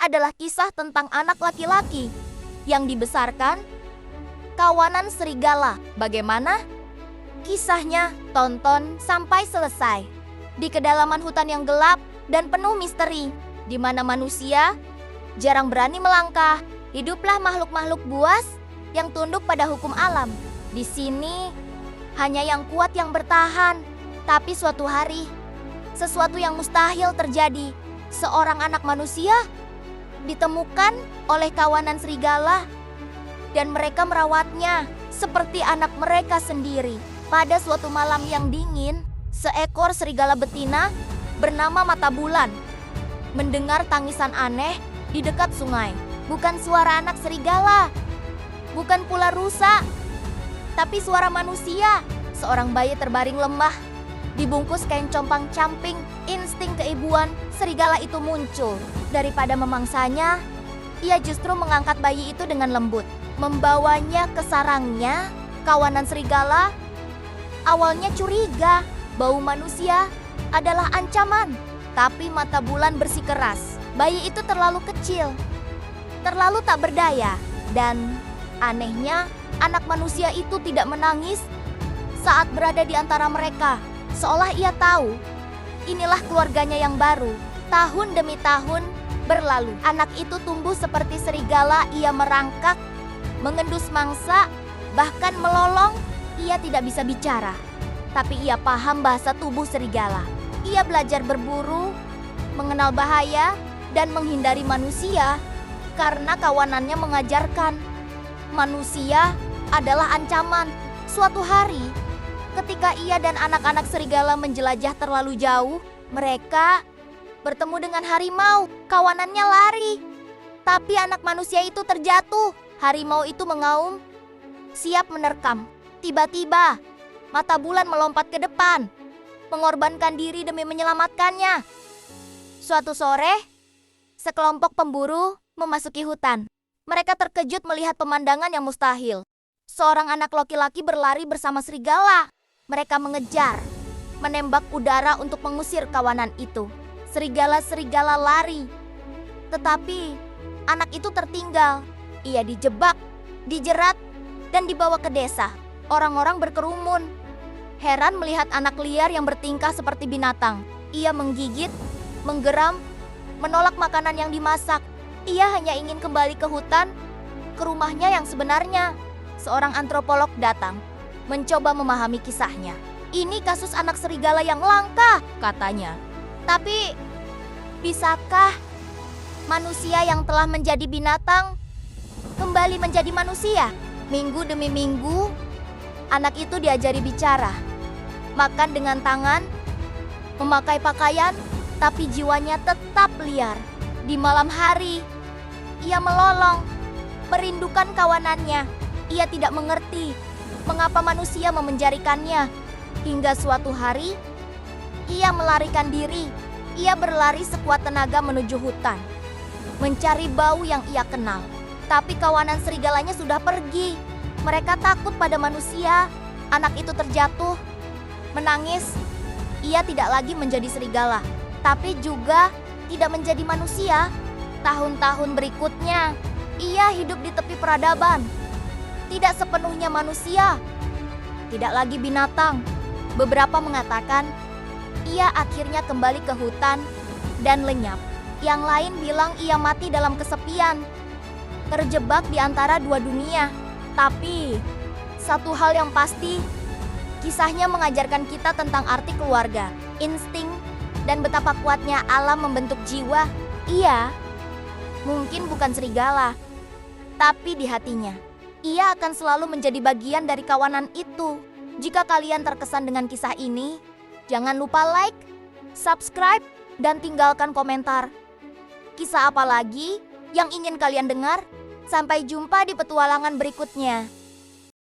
adalah kisah tentang anak laki-laki yang dibesarkan kawanan serigala. Bagaimana kisahnya? Tonton sampai selesai. Di kedalaman hutan yang gelap dan penuh misteri, di mana manusia jarang berani melangkah, hiduplah makhluk-makhluk buas yang tunduk pada hukum alam. Di sini hanya yang kuat yang bertahan. Tapi suatu hari, sesuatu yang mustahil terjadi. Seorang anak manusia ditemukan oleh kawanan serigala dan mereka merawatnya seperti anak mereka sendiri. Pada suatu malam yang dingin, seekor serigala betina bernama Mata Bulan mendengar tangisan aneh di dekat sungai. Bukan suara anak serigala, bukan pula rusa, tapi suara manusia. Seorang bayi terbaring lemah, dibungkus kain compang-camping. Insting keibuan serigala itu muncul. Daripada memangsanya, ia justru mengangkat bayi itu dengan lembut, membawanya ke sarangnya. Kawanan serigala awalnya curiga, bau manusia adalah ancaman. Tapi Mata Bulan bersikeras, bayi itu terlalu kecil, terlalu tak berdaya. Dan anehnya, anak manusia itu tidak menangis saat berada di antara mereka. Seolah ia tahu, inilah keluarganya yang baru. Tahun demi tahun berlalu. Anak itu tumbuh seperti serigala. Ia merangkak, mengendus mangsa, bahkan melolong. Ia tidak bisa bicara, tapi ia paham bahasa tubuh serigala. Ia belajar berburu, mengenal bahaya, dan menghindari manusia karena kawanannya mengajarkan manusia adalah ancaman. Suatu hari, ketika ia dan anak-anak serigala menjelajah terlalu jauh, mereka bertemu dengan harimau. Kawanannya lari, tapi anak manusia itu terjatuh. Harimau itu mengaum, siap menerkam. Tiba-tiba, Mata Bulan melompat ke depan, mengorbankan diri demi menyelamatkannya. Suatu sore, sekelompok pemburu memasuki hutan. Mereka terkejut melihat pemandangan yang mustahil. Seorang anak laki-laki berlari bersama serigala. Mereka mengejar, menembak udara untuk mengusir kawanan itu. Serigala-serigala lari, tetapi anak itu tertinggal. Ia dijebak, dijerat, dan dibawa ke desa. Orang-orang berkerumun, heran melihat anak liar yang bertingkah seperti binatang. Ia menggigit, menggeram, menolak makanan yang dimasak. Ia hanya ingin kembali ke hutan, ke rumahnya yang sebenarnya. Seorang antropolog datang, mencoba memahami kisahnya. Ini kasus anak serigala yang langka, katanya. Tapi, bisakah manusia yang telah menjadi binatang kembali menjadi manusia? Minggu demi minggu, anak itu diajari bicara, makan dengan tangan, memakai pakaian, tapi jiwanya tetap liar. Di malam hari, ia melolong, merindukan kawanannya. Ia tidak mengerti mengapa manusia memenjarikannya. Hingga suatu hari, ia melarikan diri. Ia berlari sekuat tenaga menuju hutan, mencari bau yang ia kenal. Tapi kawanan serigalanya sudah pergi. Mereka takut pada manusia. Anak itu terjatuh, menangis. Ia tidak lagi menjadi serigala, tapi juga tidak menjadi manusia. Tahun-tahun berikutnya, ia hidup di tepi peradaban. Tidak sepenuhnya manusia, tidak lagi binatang. Beberapa mengatakan ia akhirnya kembali ke hutan dan lenyap. Yang lain bilang ia mati dalam kesepian, terjebak di antara dua dunia. Tapi satu hal yang pasti, kisahnya mengajarkan kita tentang arti keluarga, insting, dan betapa kuatnya alam membentuk jiwa. Ia mungkin bukan serigala, tapi di hatinya, ia akan selalu menjadi bagian dari kawanan itu. Jika kalian terkesan dengan kisah ini, jangan lupa like, subscribe, dan tinggalkan komentar. Kisah apa lagi yang ingin kalian dengar? Sampai jumpa di petualangan berikutnya.